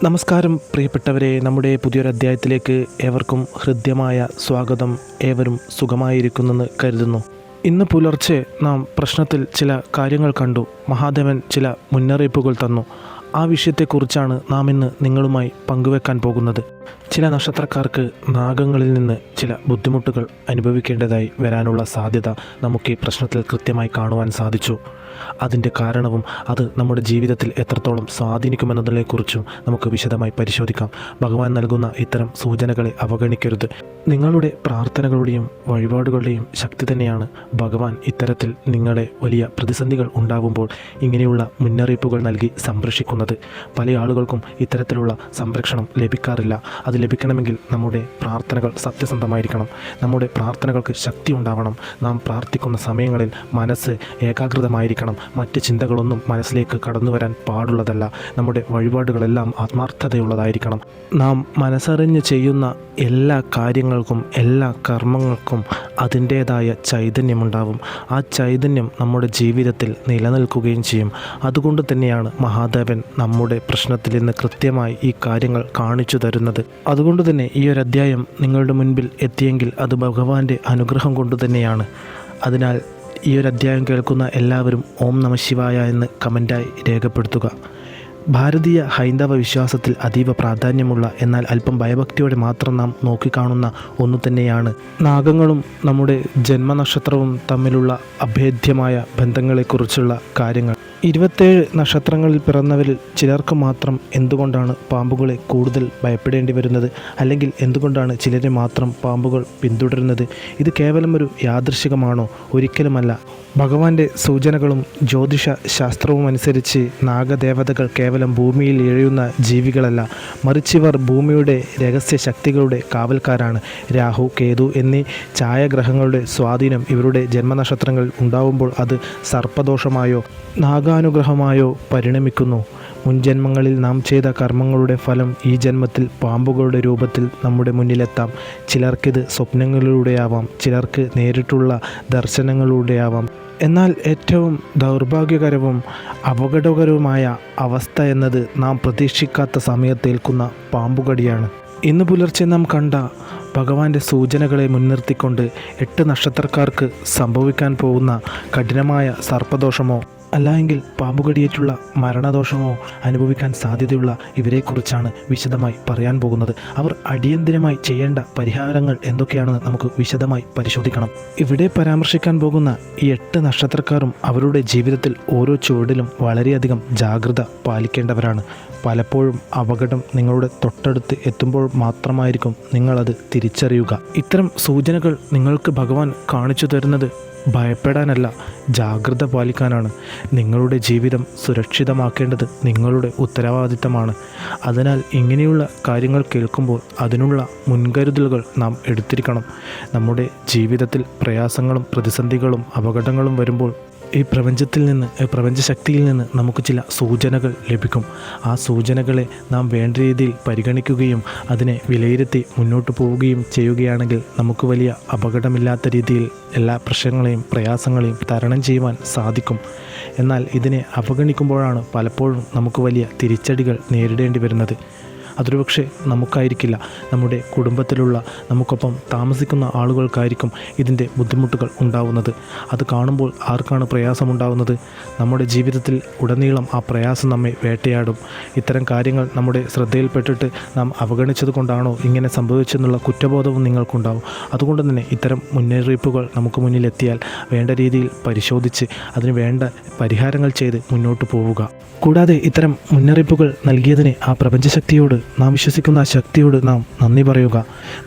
നമസ്കാരം പ്രിയപ്പെട്ടവരെ, നമ്മുടെ പുതിയൊരു അധ്യായത്തിലേക്ക് ഏവർക്കും ഹൃദ്യമായ സ്വാഗതം. ഏവരും സുഖമായിരിക്കുന്നെന്ന് കരുതുന്നു. ഇന്ന് പുലർച്ചെ നാം പ്രശ്നത്തിൽ ചില കാര്യങ്ങൾ കണ്ടു. മഹാദേവൻ ചില മുന്നറിയിപ്പുകൾ തന്നു. ആ വിഷയത്തെക്കുറിച്ചാണ് നാം ഇന്ന് നിങ്ങളുമായി പങ്കുവെക്കാൻ പോകുന്നത്. ചില നക്ഷത്രക്കാർക്ക് നാഗങ്ങളിൽ നിന്ന് ചില ബുദ്ധിമുട്ടുകൾ അനുഭവിക്കേണ്ടതായി വരാനുള്ള സാധ്യത നമുക്ക് ഈ പ്രശ്നത്തിൽ കൃത്യമായി കാണുവാൻ സാധിച്ചു. അതിൻ്റെ കാരണവും അത് നമ്മുടെ ജീവിതത്തിൽ എത്രത്തോളം സ്വാധീനിക്കുമെന്നതിനെക്കുറിച്ചും നമുക്ക് വിശദമായി പരിശോധിക്കാം. ഭഗവാൻ നൽകുന്ന ഇത്തരം സൂചനകളെ അവഗണിക്കരുത്. നിങ്ങളുടെ പ്രാർത്ഥനകളുടെയും വഴിപാടുകളുടെയും ശക്തി തന്നെയാണ് ഭഗവാൻ ഇത്തരത്തിൽ നിങ്ങളെ വലിയ പ്രതിസന്ധികൾ ഉണ്ടാകുമ്പോൾ ഇങ്ങനെയുള്ള മുന്നറിയിപ്പുകൾ നൽകി സംരക്ഷിക്കുന്നത്. പല ആളുകൾക്കും ഇത്തരത്തിലുള്ള സംരക്ഷണം ലഭിക്കാറില്ല. അത് ലഭിക്കണമെങ്കിൽ നമ്മുടെ പ്രാർത്ഥനകൾ സത്യസന്ധമായിരിക്കണം. നമ്മുടെ പ്രാർത്ഥനകൾക്ക് ശക്തി ഉണ്ടാവണം. നാം പ്രാർത്ഥിക്കുന്ന സമയങ്ങളിൽ മനസ്സ് ഏകാഗ്രതമായിരിക്കണം. മറ്റ് ചിന്തകളൊന്നും മനസ്സിലേക്ക് കടന്നു വരാൻ പാടുള്ളതല്ല. നമ്മുടെ വഴിപാടുകളെല്ലാം ആത്മാർത്ഥതയുള്ളതായിരിക്കണം. നാം മനസ്സറിഞ്ഞ് ചെയ്യുന്ന എല്ലാ കാര്യങ്ങൾക്കും എല്ലാ കർമ്മങ്ങൾക്കും അതിൻ്റേതായ ചൈതന്യമുണ്ടാവും. ആ ചൈതന്യം നമ്മുടെ ജീവിതത്തിൽ നിലനിൽക്കുകയും ചെയ്യും. അതുകൊണ്ട് തന്നെയാണ് മഹാദേവൻ നമ്മുടെ പ്രശ്നത്തിൽ നിന്ന് കൃത്യമായി ഈ കാര്യങ്ങൾ കാണിച്ചു തരുന്നത്. അതുകൊണ്ട് തന്നെ ഈ ഒരു അധ്യായം നിങ്ങളുടെ മുൻപിൽ എത്തിയെങ്കിൽ അത് ഭഗവാന്റെ അനുഗ്രഹം കൊണ്ട് തന്നെയാണ്. അതിനാൽ ഈ ഒരു അധ്യായം കേൾക്കുന്ന എല്ലാവരും ഓം നമഃ ശിവായ എന്ന് കമൻറ്റായി രേഖപ്പെടുത്തുക. ഭാരതീയ ഹൈന്ദവ വിശ്വാസത്തിൽ അതീവ പ്രാധാന്യമുള്ള എന്നാൽ അല്പം ഭയഭക്തിയോടെ മാത്രം നാം നോക്കിക്കാണുന്ന ഒന്നു തന്നെയാണ് നാഗങ്ങളും നമ്മുടെ ജന്മനക്ഷത്രവും തമ്മിലുള്ള അഭേദ്യമായ ബന്ധങ്ങളെക്കുറിച്ചുള്ള കാര്യങ്ങൾ. 27 നക്ഷത്രങ്ങളിൽ പിറന്നവരിൽ ചിലർക്ക് മാത്രം എന്തുകൊണ്ടാണ് പാമ്പുകളെ കൂടുതൽ ഭയപ്പെടേണ്ടി വരുന്നത്, അല്ലെങ്കിൽ എന്തുകൊണ്ടാണ് ചിലരെ മാത്രം പാമ്പുകൾ പിന്തുടരുന്നത്? ഇത് കേവലം ഒരു യാദൃശ്ചികമാണോ? ഒരിക്കലുമല്ല. ഭഗവാന്റെ സൂചനകളും ജ്യോതിഷ ശാസ്ത്രവും അനുസരിച്ച് നാഗദേവതകൾ കേവലം ഭൂമിയിൽ എഴയുന്ന ജീവികളല്ല, മറിച്ചിവർ ഭൂമിയുടെ രഹസ്യ ശക്തികളുടെ കാവൽക്കാരാണ്. രാഹു, കേതു എന്നീ ഛായാഗ്രഹങ്ങളുടെ സ്വാധീനം ഇവരുടെ ജന്മനക്ഷത്രങ്ങളിൽ ഉണ്ടാവുമ്പോൾ അത് സർപ്പദോഷമായോ നാഗാനുഗ്രഹമായോ പരിണമിക്കുന്നു. മുൻജന്മങ്ങളിൽ നാം ചെയ്ത കർമ്മങ്ങളുടെ ഫലം ഈ ജന്മത്തിൽ പാമ്പുകളുടെ രൂപത്തിൽ നമ്മുടെ മുന്നിലെത്താം. ചിലർക്കിത് സ്വപ്നങ്ങളിലൂടെയാവാം, ചിലർക്ക് നേരിട്ടുള്ള ദർശനങ്ങളിലൂടെയാവാം. എന്നാൽ ഏറ്റവും ദൗർഭാഗ്യകരവും അപകടകരവുമായ അവസ്ഥ എന്നത് നാം പ്രതീക്ഷിക്കാത്ത സമയത്തേൽക്കുന്ന പാമ്പുകടിയാണ്. ഇന്ന് പുലർച്ചെ നാം കണ്ട ഭഗവാന്റെ സൂചനകളെ മുൻനിർത്തിക്കൊണ്ട് 8 നക്ഷത്രക്കാർക്ക് സംഭവിക്കാൻ പോകുന്ന കഠിനമായ സർപ്പദോഷമോ അല്ലെങ്കിൽ പാമ്പുകടിയേറ്റുള്ള മരണദോഷമോ അനുഭവിക്കാൻ സാധ്യതയുള്ള ഇവരെക്കുറിച്ചാണ് വിശദമായി പറയാൻ പോകുന്നത്. അവർ അടിയന്തിരമായി ചെയ്യേണ്ട പരിഹാരങ്ങൾ എന്തൊക്കെയാണെന്ന് നമുക്ക് വിശദമായി പരിശോധിക്കണം. ഇവിടെ പരാമർശിക്കാൻ പോകുന്ന ഈ 8 നക്ഷത്രക്കാരും അവരുടെ ജീവിതത്തിൽ ഓരോ ചുവടിലും വളരെയധികം ജാഗ്രത പാലിക്കേണ്ടവരാണ്. പലപ്പോഴും അപകടം നിങ്ങളുടെ തൊട്ടടുത്ത് എത്തുമ്പോൾ മാത്രമായിരിക്കും നിങ്ങളത് തിരിച്ചറിയുക. ഇത്തരം സൂചനകൾ നിങ്ങൾക്ക് ഭഗവാൻ കാണിച്ചു തരുന്നത് ഭയപ്പെടാനല്ല, ജാഗ്രത പാലിക്കാനാണ്. നിങ്ങളുടെ ജീവിതം സുരക്ഷിതമാക്കേണ്ടത് നിങ്ങളുടെ ഉത്തരവാദിത്തമാണ്. അതിനാൽ ഇങ്ങനെയുള്ള കാര്യങ്ങൾ കേൾക്കുമ്പോൾ അതിനുള്ള മുൻകരുതലുകൾ നാം എടുത്തിരിക്കണം. നമ്മുടെ ജീവിതത്തിൽ പ്രയാസങ്ങളും പ്രതിസന്ധികളും അപകടങ്ങളും വരുമ്പോൾ ഈ പ്രപഞ്ചശക്തിയിൽ നിന്ന് നമുക്ക് ചില സൂചനകൾ ലഭിക്കും. ആ സൂചനകളെ നാം വേണ്ട രീതിയിൽ പരിഗണിക്കുകയും അതിനെ വിലയിരുത്തി മുന്നോട്ട് പോവുകയും ചെയ്യുകയാണെങ്കിൽ നമുക്ക് വലിയ അപകടമില്ലാത്ത രീതിയിൽ എല്ലാ പ്രശ്നങ്ങളെയും പ്രയാസങ്ങളെയും തരണം ചെയ്യുവാൻ സാധിക്കും. എന്നാൽ ഇതിനെ അവഗണിക്കുമ്പോഴാണ് പലപ്പോഴും നമുക്ക് വലിയ തിരിച്ചടികൾ നേരിടേണ്ടി വരുന്നത്. അതൊരുപക്ഷെ നമുക്കായിരിക്കില്ല, നമ്മുടെ കുടുംബത്തിലുള്ള നമുക്കൊപ്പം താമസിക്കുന്ന ആളുകൾക്കായിരിക്കും ഇതിൻ്റെ ബുദ്ധിമുട്ടുകൾ ഉണ്ടാവുന്നത്. അത് കാണുമ്പോൾ ആർക്കാണ് പ്രയാസമുണ്ടാവുന്നത്? നമ്മുടെ ജീവിതത്തിൽ ഉടനീളം ആ പ്രയാസം നമ്മെ വേട്ടയാടും. ഇത്തരം കാര്യങ്ങൾ നമ്മുടെ ശ്രദ്ധയിൽപ്പെട്ടിട്ട് നാം അവഗണിച്ചത് കൊണ്ടാണോ ഇങ്ങനെ സംഭവിച്ചെന്നുള്ള കുറ്റബോധവും നിങ്ങൾക്കുണ്ടാവും. അതുകൊണ്ട് തന്നെ ഇത്തരം മുന്നറിയിപ്പുകൾ നമുക്ക് മുന്നിലെത്തിയാൽ വേണ്ട രീതിയിൽ പരിശോധിച്ച് അതിന് വേണ്ട പരിഹാരങ്ങൾ ചെയ്ത് മുന്നോട്ട് പോവുക. കൂടാതെ ഇത്തരം മുന്നറിയിപ്പുകൾ നൽകിയതിന് ആ പ്രപഞ്ചശക്തിയോട്, നാം വിശ്വസിക്കുന്ന ആ ശക്തിയോട് നാം നന്ദി പറയുക.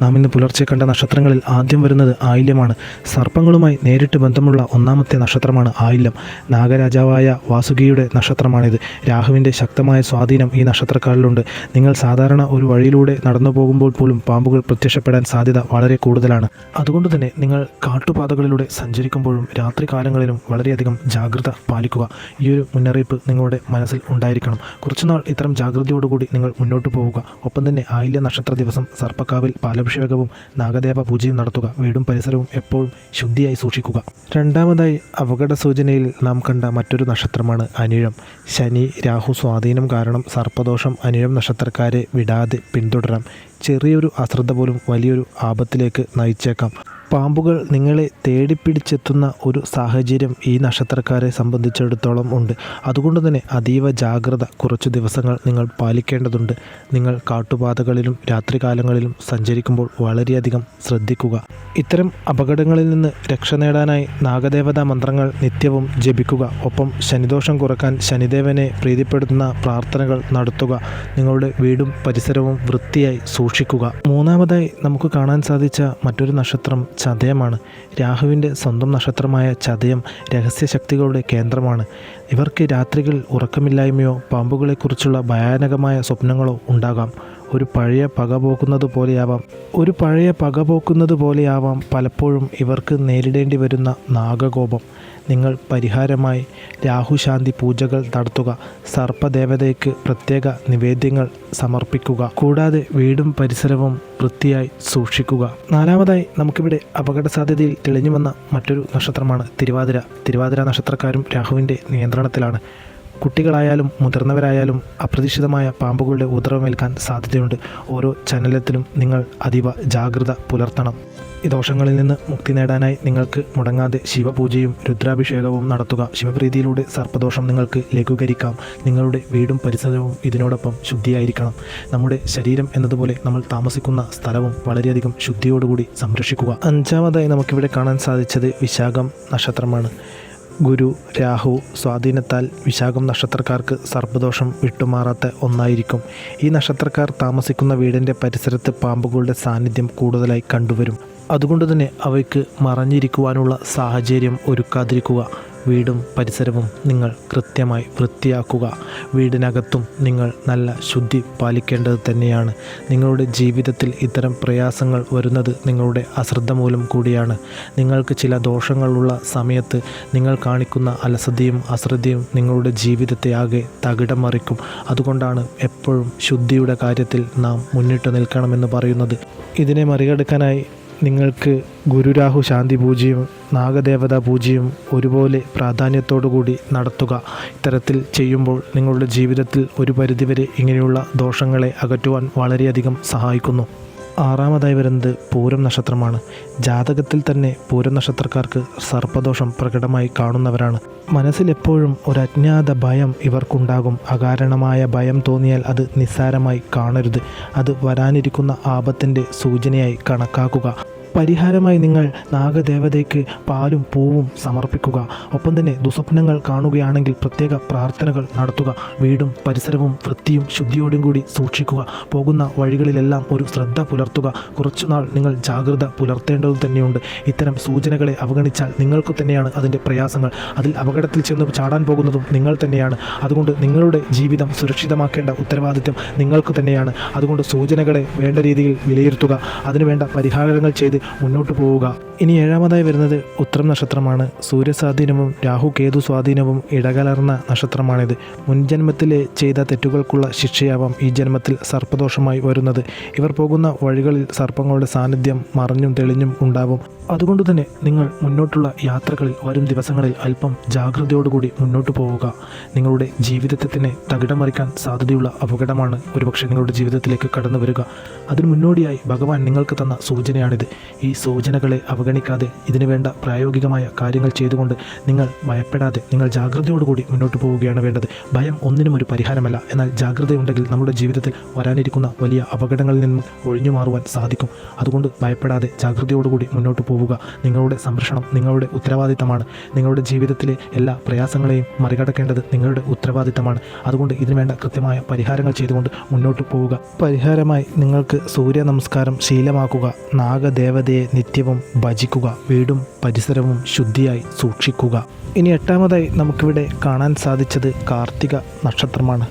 നാം ഇന്ന് പുലർച്ചെ കണ്ട നക്ഷത്രങ്ങളിൽ ആദ്യം വരുന്നത് ആയില്യമാണ്. സർപ്പങ്ങളുമായി നേരിട്ട് ബന്ധമുള്ള 1ാമത്തെ നക്ഷത്രമാണ് ആയില്യം. നാഗരാജാവായ വാസുകിയുടെ നക്ഷത്രമാണിത്. രാഹുവിൻ്റെ ശക്തമായ സ്വാധീനം ഈ നക്ഷത്രക്കാരിലുണ്ട്. നിങ്ങൾ സാധാരണ ഒരു വഴിയിലൂടെ നടന്നു പോകുമ്പോൾ പോലും പാമ്പുകൾ പ്രത്യക്ഷപ്പെടാൻ സാധ്യത വളരെ കൂടുതലാണ്. അതുകൊണ്ട് തന്നെ നിങ്ങൾ കാട്ടുപാതകളിലൂടെ സഞ്ചരിക്കുമ്പോഴും രാത്രികാലങ്ങളിലും വളരെയധികം ജാഗ്രത പാലിക്കുക. ഈ ഒരു മുന്നറിയിപ്പ് നിങ്ങളുടെ മനസ്സിൽ ഉണ്ടായിരിക്കണം. കുറച്ചുനാൾ ഇത്തരം ജാഗ്രതയോടുകൂടി നിങ്ങൾ മുന്നോട്ട് പോകുക. പോവുക. ഒപ്പം തന്നെ ആയില്യ നക്ഷത്ര ദിവസം സർപ്പക്കാവിൽ പാലഭിഷേകവും നാഗദേവ പൂജയും നടത്തുക. വീടും പരിസരവും എപ്പോഴും ശുദ്ധിയായി സൂക്ഷിക്കുക. രണ്ടാമതായി അപകട സൂചനയിൽ നാം കണ്ട മറ്റൊരു നക്ഷത്രമാണ് അനിഴം. ശനി രാഹു സ്വാധീനം കാരണം സർപ്പദോഷം അനിഴം നക്ഷത്രക്കാരെ വിടാതെ പിന്തുടരാം. ചെറിയൊരു അശ്രദ്ധ പോലും വലിയൊരു ആപത്തിലേക്ക് നയിച്ചേക്കാം. പാമ്പുകൾ നിങ്ങളെ തേടിപ്പിടിച്ചെത്തുന്ന ഒരു സാഹചര്യം ഈ നക്ഷത്രക്കാരെ സംബന്ധിച്ചിടത്തോളം ഉണ്ട്. അതുകൊണ്ട് തന്നെ അതീവ ജാഗ്രത കുറച്ചു ദിവസങ്ങൾ നിങ്ങൾ പാലിക്കേണ്ടതുണ്ട്. നിങ്ങൾ കാട്ടുപാതകളിലും രാത്രികാലങ്ങളിലും സഞ്ചരിക്കുമ്പോൾ വളരെയധികം ശ്രദ്ധിക്കുക. ഇത്തരം അപകടങ്ങളിൽ നിന്ന് രക്ഷ നേടാനായി നാഗദേവതാ മന്ത്രങ്ങൾ നിത്യവും ജപിക്കുക. ഒപ്പം ശനിദോഷം കുറക്കാൻ ശനിദേവനെ പ്രീതിപ്പെടുത്തുന്ന പ്രാർത്ഥനകൾ നടത്തുക. നിങ്ങളുടെ വീടും പരിസരവും വൃത്തിയായി സൂക്ഷിക്കുക. മൂന്നാമതായി നമുക്ക് കാണാൻ സാധിച്ച മറ്റൊരു നക്ഷത്രം ചതയമാണ്. രാഹുവിൻ്റെ സ്വന്തം നക്ഷത്രമായ ചതയം രഹസ്യശക്തികളുടെ കേന്ദ്രമാണ്. ഇവർക്ക് രാത്രികളിൽ ഉറക്കമില്ലായ്മയോ പാമ്പുകളെക്കുറിച്ചുള്ള ഭയാനകമായ സ്വപ്നങ്ങളോ ഉണ്ടാകാം. ഒരു പഴയ പക പോക്കുന്നത് പോലെയാവാം പലപ്പോഴും ഇവർക്ക് നേരിടേണ്ടി വരുന്ന നാഗകോപം. നിങ്ങൾ പരിഹാരമായി രാഹുശാന്തി പൂജകൾ നടത്തുക. സർപ്പദേവതയ്ക്ക് പ്രത്യേക നിവേദ്യങ്ങൾ സമർപ്പിക്കുക. കൂടാതെ വീടും പരിസരവും വൃത്തിയായി സൂക്ഷിക്കുക. നാലാമതായി നമുക്കിവിടെ അപകട സാധ്യതയിൽ തെളിഞ്ഞു വന്ന മറ്റൊരു നക്ഷത്രമാണ് തിരുവാതിര. തിരുവാതിര നക്ഷത്രക്കാരും രാഹുവിൻ്റെ നിയന്ത്രണത്തിലാണ്. കുട്ടികളായാലും മുതിർന്നവരായാലും അപ്രതീക്ഷിതമായ പാമ്പുകളുടെ ഉപദ്രവമേൽക്കാൻ സാധ്യതയുണ്ട്. ഓരോ ചലനത്തിലും നിങ്ങൾ അതീവ ജാഗ്രത പുലർത്തണം. ഈ ദോഷങ്ങളിൽ നിന്ന് മുക്തി നേടാനായി നിങ്ങൾക്ക് മുടങ്ങാതെ ശിവപൂജയും രുദ്രാഭിഷേകവും നടത്തുക. ശിവപ്രീതിയിലൂടെ സർപ്പദോഷം നിങ്ങൾക്ക് ലഘൂകരിക്കാം. നിങ്ങളുടെ വീടും പരിസരവും ഇതിനോടൊപ്പം ശുദ്ധിയായിരിക്കണം. നമ്മുടെ ശരീരം എന്നതുപോലെ നമ്മൾ താമസിക്കുന്ന സ്ഥലവും വളരെയധികം ശുദ്ധിയോടുകൂടി സംരക്ഷിക്കുക. അഞ്ചാമതായി നമുക്കിവിടെ കാണാൻ സാധിച്ചത് വിശാഖം നക്ഷത്രമാണ്. ഗുരു രാഹു സ്വാധീനത്താൽ വിശാഖം നക്ഷത്രക്കാർക്ക് സർപ്പദോഷം വിട്ടുമാറാത്ത ഒന്നായിരിക്കും. ഈ നക്ഷത്രക്കാർ താമസിക്കുന്ന വീടിൻ്റെ പരിസരത്ത് പാമ്പുകളുടെ സാന്നിധ്യം കൂടുതലായി കണ്ടുവരും. അതുകൊണ്ട് തന്നെ അവയ്ക്ക് മറഞ്ഞിരിക്കുവാനുള്ള സാഹചര്യം ഒരുക്കാതിരിക്കുക. വീടും പരിസരവും നിങ്ങൾ കൃത്യമായി വൃത്തിയാക്കുക. വീടിനകത്തും നിങ്ങൾ നല്ല ശുദ്ധി പാലിക്കേണ്ടത് തന്നെയാണ്. നിങ്ങളുടെ ജീവിതത്തിൽ ഇത്തരം പ്രയാസങ്ങൾ വരുന്നത് നിങ്ങളുടെ അശ്രദ്ധ മൂലം കൂടിയാണ്. നിങ്ങൾക്ക് ചില ദോഷങ്ങളുള്ള സമയത്ത് നിങ്ങൾ കാണിക്കുന്ന അലസതയും അശ്രദ്ധയും നിങ്ങളുടെ ജീവിതത്തെ ആകെ തകിടം മറിക്കും. അതുകൊണ്ടാണ് എപ്പോഴും ശുദ്ധിയുടെ കാര്യത്തിൽ നാം മുന്നിട്ട് നിൽക്കണമെന്ന് പറയുന്നത്. ഇതിനെ മറികടക്കാനായി നിങ്ങൾക്ക് ഗുരുരാഹു ശാന്തി പൂജയും നാഗദേവതാ പൂജയും ഒരുപോലെ പ്രാധാന്യത്തോടുകൂടി നടത്തുക. ഇത്തരത്തിൽ ചെയ്യുമ്പോൾ നിങ്ങളുടെ ജീവിതത്തിൽ ഒരു പരിധിവരെ ഇങ്ങനെയുള്ള ദോഷങ്ങളെ അകറ്റുവാൻ വളരെയധികം സഹായിക്കുന്നു. ആറാമതായി വരുന്നത് പൂരം നക്ഷത്രമാണ്. ജാതകത്തിൽ തന്നെ പൂരം നക്ഷത്രക്കാർക്ക് സർപ്പദോഷം പ്രകടമായി കാണുന്നവരാണ്. മനസ്സിലെപ്പോഴും ഒരു അജ്ഞാത ഭയം ഇവർക്കുണ്ടാകും. അകാരണമായ ഭയം തോന്നിയാൽ അത് നിസ്സാരമായി കാണരുത്. അത് വരാനിരിക്കുന്ന ആപത്തിൻ്റെ സൂചനയായി കണക്കാക്കുക. പരിഹാരമായി നിങ്ങൾ നാഗദേവതയ്ക്ക് പാലും പൂവും സമർപ്പിക്കുക. ഒപ്പം തന്നെ ദുസ്വപ്നങ്ങൾ കാണുകയാണെങ്കിൽ പ്രത്യേക പ്രാർത്ഥനകൾ നടത്തുക. വീടും പരിസരവും വൃത്തിയും ശുദ്ധിയോടും കൂടി സൂക്ഷിക്കുക. പോകുന്ന വഴികളിലെല്ലാം ഒരു ശ്രദ്ധ പുലർത്തുക. കുറച്ചുനാൾ നിങ്ങൾ ജാഗ്രത പുലർത്തേണ്ടത് തന്നെയുണ്ട്. ഇത്തരം സൂചനകളെ അവഗണിച്ചാൽ നിങ്ങൾക്ക് തന്നെയാണ് അതിൻ്റെ പ്രയാസങ്ങൾ. അതിൽ അപകടത്തിൽ ചെന്ന് ചാടാൻ പോകുന്നതും നിങ്ങൾ തന്നെയാണ്. അതുകൊണ്ട് നിങ്ങളുടെ ജീവിതം സുരക്ഷിതമാക്കേണ്ട ഉത്തരവാദിത്വം നിങ്ങൾക്ക് തന്നെയാണ്. അതുകൊണ്ട് സൂചനകളെ വേണ്ട രീതിയിൽ വിലയിരുത്തുക. അതിനുവേണ്ട പരിഹാരങ്ങൾ ചെയ്ത് മുന്നോട്ട് പോവുക. ഇനി ഏഴാമതായി വരുന്നത് ഉത്തരം നക്ഷത്രമാണ്. സൂര്യസ്വാധീനവും രാഹു കേതു സ്വാധീനവും ഇടകലർന്ന നക്ഷത്രമാണിത്. മുൻജന്മത്തിലെ ചെയ്ത തെറ്റുകൾക്കുള്ള ശിക്ഷയാവാം ഈ ജന്മത്തിൽ സർപ്പദോഷമായി വരുന്നത്. ഇവർ പോകുന്ന വഴികളിൽ സർപ്പങ്ങളുടെ സാന്നിധ്യം മറഞ്ഞും തെളിഞ്ഞും ഉണ്ടാവും. അതുകൊണ്ട് തന്നെ നിങ്ങൾ മുന്നോട്ടുള്ള യാത്രകളിൽ വരും ദിവസങ്ങളിൽ അല്പം ജാഗ്രതയോടുകൂടി മുന്നോട്ട് പോവുക. നിങ്ങളുടെ ജീവിതത്തെ തന്നെ തകിടം മറിക്കാൻ സാധ്യതയുള്ള അപകടമാണ് ഒരുപക്ഷെ നിങ്ങളുടെ ജീവിതത്തിലേക്ക് കടന്നു വരിക. അതിനു മുന്നോടിയായി ഭഗവാൻ നിങ്ങൾക്ക് തന്ന സൂചനയാണിത്. ഈ സൂചനകളെ അവഗണിക്കാതെ ഇതിനു വേണ്ട പ്രായോഗികമായ കാര്യങ്ങൾ ചെയ്തുകൊണ്ട് നിങ്ങൾ ഭയപ്പെടാതെ നിങ്ങൾ ജാഗ്രതയോടുകൂടി മുന്നോട്ട് പോവുകയാണ് വേണ്ടത്. ഭയം ഒന്നിനും ഒരു പരിഹാരമല്ല. എന്നാൽ ജാഗ്രതയുണ്ടെങ്കിൽ നമ്മുടെ ജീവിതത്തിൽ വരാനിരിക്കുന്ന വലിയ അപകടങ്ങളിൽ നിന്നും ഒഴിഞ്ഞു മാറുവാൻ സാധിക്കും. അതുകൊണ്ട് ഭയപ്പെടാതെ ജാഗ്രതയോടുകൂടി മുന്നോട്ട് പോവുക. നിങ്ങളുടെ സംരക്ഷണം നിങ്ങളുടെ ഉത്തരവാദിത്തമാണ്. നിങ്ങളുടെ ജീവിതത്തിലെ എല്ലാ പ്രയാസങ്ങളെയും മറികടക്കേണ്ടത് നിങ്ങളുടെ ഉത്തരവാദിത്തമാണ്. അതുകൊണ്ട് ഇതിനു വേണ്ട കൃത്യമായ പരിഹാരങ്ങൾ ചെയ്തുകൊണ്ട് മുന്നോട്ട് പോവുക. പരിഹാരമായി നിങ്ങൾക്ക് സൂര്യ നമസ്കാരം ശീലമാക്കുക. നാഗദേവതയെ നിത്യവും ഭജിക്കുക. വീടും പരിസരവും ശുദ്ധിയായി സൂക്ഷിക്കുക. ഇനി എട്ടാമതായി നമുക്കിവിടെ കാണാൻ സാധിച്ചത് കാർത്തിക നക്ഷത്രമാണ്.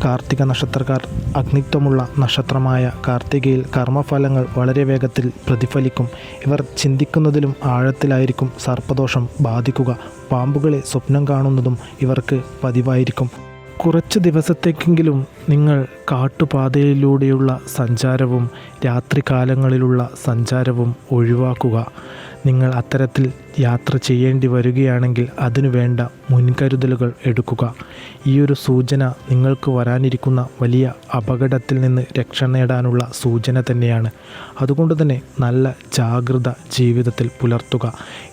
കാർത്തിക നക്ഷത്രക്കാർ അഗ്നിത്വമുള്ള നക്ഷത്രമായ കാർത്തികയിൽ കർമ്മഫലങ്ങൾ വളരെ വേഗത്തിൽ പ്രതിഫലിക്കും. ഇവർ ചിന്തിക്കുന്നതിലും ആഴത്തിലായിരിക്കും സർപ്പദോഷം ബാധിക്കുക. പാമ്പുകളെ സ്വപ്നം കാണുന്നതും ഇവർക്ക് പതിവായിരിക്കും. കുറച്ച് ദിവസത്തേക്കെങ്കിലും നിങ്ങൾ കാട്ടുപാതയിലൂടെയുള്ള സഞ്ചാരവും രാത്രികാലങ്ങളിലുള്ള സഞ്ചാരവും ഒഴിവാക്കുക. നിങ്ങൾ അത്തരത്തിൽ യാത്ര ചെയ്യേണ്ടി വരികയാണെങ്കിൽ അതിനു വേണ്ട മുൻകരുതലുകൾ എടുക്കുക. ഈയൊരു സൂചന നിങ്ങൾക്ക് വരാനിരിക്കുന്ന വലിയ അപകടത്തിൽ നിന്ന് രക്ഷ നേടാനുള്ള സൂചന തന്നെയാണ്. അതുകൊണ്ട് തന്നെ നല്ല ജാഗ്രത ജീവിതത്തിൽ പുലർത്തുക.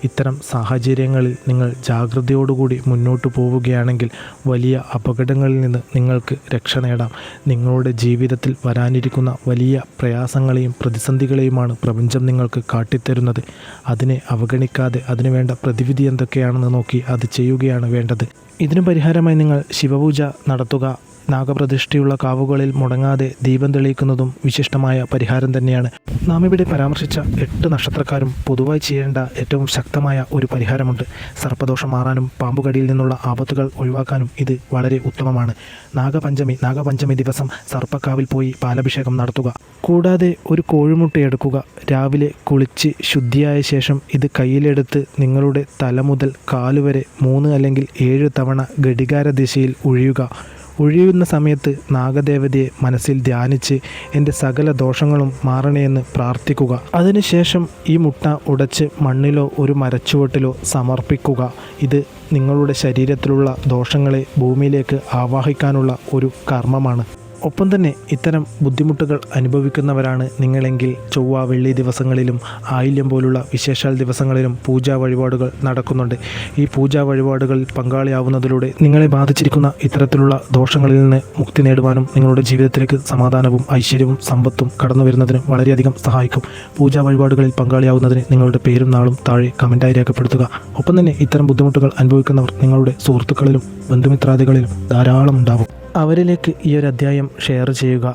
ഇത്തരം സാഹചര്യങ്ങളിൽ നിങ്ങൾ ജാഗ്രതയോടുകൂടി മുന്നോട്ട് പോവുകയാണെങ്കിൽ വലിയ അപകടങ്ങളിൽ നിന്ന് നിങ്ങൾക്ക് രക്ഷ നേടാം. നിങ്ങളുടെ ജീവിതത്തിൽ വരാനിരിക്കുന്ന വലിയ പ്രയാസങ്ങളെയും പ്രതിസന്ധികളെയുമാണ് പ്രപഞ്ചം നിങ്ങൾക്ക് കാട്ടിത്തരുന്നത്. അതിനെ അവഗണിക്കാതെ അതിനുവേണ്ട പ്രതിവിധി എന്തൊക്കെയാണെന്ന് നോക്കി അത് ചെയ്യുകയാണ് വേണ്ടത്. ഇതിന് പരിഹാരമായി നിങ്ങൾ ശിവപൂജ നടത്തുക. നാഗപ്രതിഷ്ഠയുള്ള കാവുകളിൽ മുടങ്ങാതെ ദീപം തെളിയിക്കുന്നതും വിശിഷ്ടമായ പരിഹാരം തന്നെയാണ്. നാം ഇവിടെ പരാമർശിച്ച 8 നക്ഷത്രക്കാരും പൊതുവായി ചെയ്യേണ്ട ഏറ്റവും ശക്തമായ ഒരു പരിഹാരമുണ്ട്. സർപ്പദോഷം മാറാനും പാമ്പുകടിയിൽ നിന്നുള്ള ആപത്തുകൾ ഒഴിവാക്കാനും ഇത് വളരെ ഉത്തമമാണ്. നാഗപഞ്ചമി ദിവസം സർപ്പക്കാവിൽ പോയി പാലഭിഷേകം നടത്തുക. കൂടാതെ ഒരു കോഴിമുട്ട എടുക്കുക. രാവിലെ കുളിച്ച് ശുദ്ധിയായ ശേഷം ഇത് കയ്യിലെടുത്ത് നിങ്ങളുടെ തല മുതൽ കാലുവരെ 3 അല്ലെങ്കിൽ 7 തവണ ഘടികാര ദിശയിൽ ഒഴിയുന്ന സമയത്ത് നാഗദേവതയെ മനസ്സിൽ ധ്യാനിച്ച് എൻ്റെ സകല ദോഷങ്ങളും മാറണേയെന്ന് പ്രാർത്ഥിക്കുക. അതിനുശേഷം ഈ മുട്ട ഉടച്ച് മണ്ണിലോ ഒരു മരച്ചുവട്ടിലോ സമർപ്പിക്കുക. ഇത് നിങ്ങളുടെ ശരീരത്തിലുള്ള ദോഷങ്ങളെ ഭൂമിയിലേക്ക് ആവാഹിക്കാനുള്ള ഒരു കർമ്മമാണ്. ഒപ്പം തന്നെ ഇത്തരം ബുദ്ധിമുട്ടുകൾ അനുഭവിക്കുന്നവരാണ് നിങ്ങളെങ്കിൽ ചൊവ്വ വെള്ളി ദിവസങ്ങളിലും ആയില്യം പോലുള്ള വിശേഷാൽ ദിവസങ്ങളിലും പൂജാ വഴിപാടുകൾ നടക്കുന്നുണ്ട്. ഈ പൂജാ വഴിപാടുകളിൽ പങ്കാളിയാവുന്നതിലൂടെ നിങ്ങളെ ബാധിച്ചിരിക്കുന്ന ഇത്തരത്തിലുള്ള ദോഷങ്ങളിൽ നിന്ന് മുക്തി നേടുവാനും നിങ്ങളുടെ ജീവിതത്തിലേക്ക് സമാധാനവും ഐശ്വര്യവും സമ്പത്തും കടന്നു വരുന്നതിനും വളരെയധികം സഹായിക്കും. പൂജാ വഴിപാടുകളിൽ പങ്കാളിയാവുന്നതിന് നിങ്ങളുടെ പേരും നാളും താഴെ കമൻറ്റായി രേഖപ്പെടുത്തുക. ഒപ്പം തന്നെ ഇത്തരം ബുദ്ധിമുട്ടുകൾ അനുഭവിക്കുന്നവർ നിങ്ങളുടെ സുഹൃത്തുക്കളിലും ബന്ധുമിത്രാദികളിലും ധാരാളം ഉണ്ടാവും. അവരിലേക്ക് ഈ ഒരു അധ്യായം ഷെയർ ചെയ്യുക.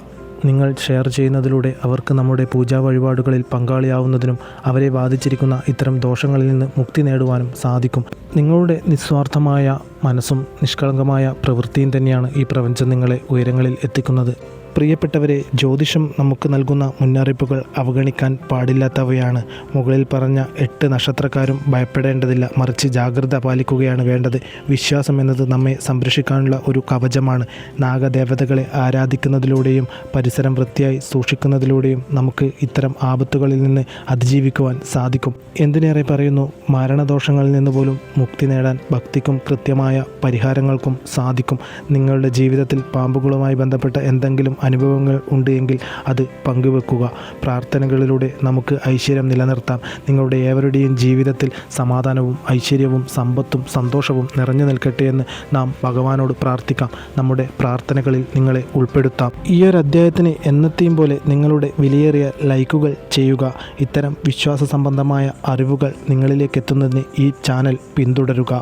നിങ്ങൾ ഷെയർ ചെയ്യുന്നതിലൂടെ അവർക്ക് നമ്മുടെ പൂജാ വഴിപാടുകളിൽ പങ്കാളിയാവുന്നതിനും അവരെ ബാധിച്ചിരിക്കുന്ന ഇത്തരം ദോഷങ്ങളിൽ നിന്ന് മുക്തി നേടുവാനും സാധിക്കും. നിങ്ങളുടെ നിസ്വാർത്ഥമായ മനസ്സും നിഷ്കളങ്കമായ പ്രവൃത്തിയും തന്നെയാണ് ഈ പ്രപഞ്ചം നിങ്ങളെ ഉയരങ്ങളിൽ എത്തിക്കുന്നത്. പ്രിയപ്പെട്ടവരെ, ജ്യോതിഷം നമുക്ക് നൽകുന്ന മുന്നറിയിപ്പുകൾ അവഗണിക്കാൻ പാടില്ലാത്തവയാണ്. മുകളിൽ പറഞ്ഞ 8 നക്ഷത്രക്കാരും ഭയപ്പെടേണ്ടതില്ല, മറിച്ച് ജാഗ്രത പാലിക്കുകയാണ് വേണ്ടത്. വിശ്വാസം എന്നത് നമ്മെ സംരക്ഷിക്കാനുള്ള ഒരു കവചമാണ്. നാഗദേവതകളെ ആരാധിക്കുന്നതിലൂടെയും പരിസരം വൃത്തിയായി സൂക്ഷിക്കുന്നതിലൂടെയും നമുക്ക് ഇത്തരം ആപത്തുകളിൽ നിന്ന് അതിജീവിക്കുവാൻ സാധിക്കും. എന്തിനേറെ പറയുന്നു, മരണദോഷങ്ങളിൽ നിന്ന് പോലും മുക്തി നേടാൻ ഭക്തിക്കും കൃത്യമായ പരിഹാരങ്ങൾക്കും സാധിക്കും. നിങ്ങളുടെ ജീവിതത്തിൽ പാമ്പുകളുമായി ബന്ധപ്പെട്ട എന്തെങ്കിലും അനുഭവങ്ങൾ ഉണ്ട് എങ്കിൽ അത് പങ്കുവെക്കുക. പ്രാർത്ഥനകളിലൂടെ നമുക്ക് ഐശ്വര്യം നിലനിർത്താം. നിങ്ങളുടെ ഏവരുടെയും ജീവിതത്തിൽ സമാധാനവും ഐശ്വര്യവും സമ്പത്തും സന്തോഷവും നിറഞ്ഞു നിൽക്കട്ടെ എന്ന് നാം ഭഗവാനോട് പ്രാർത്ഥിക്കാം. നമ്മുടെ പ്രാർത്ഥനകളിൽ നിങ്ങളെ ഉൾപ്പെടുത്താം. ഈ ഒരു അധ്യായത്തിന് എന്നത്തെയും പോലെ നിങ്ങളുടെ വിലയേറിയ ലൈക്കുകൾ ചെയ്യുക. ഇത്തരം വിശ്വാസ സംബന്ധമായ അറിവുകൾ നിങ്ങളിലേക്ക് എത്തുന്നതിന് ഈ ചാനൽ പിന്തുടരുക.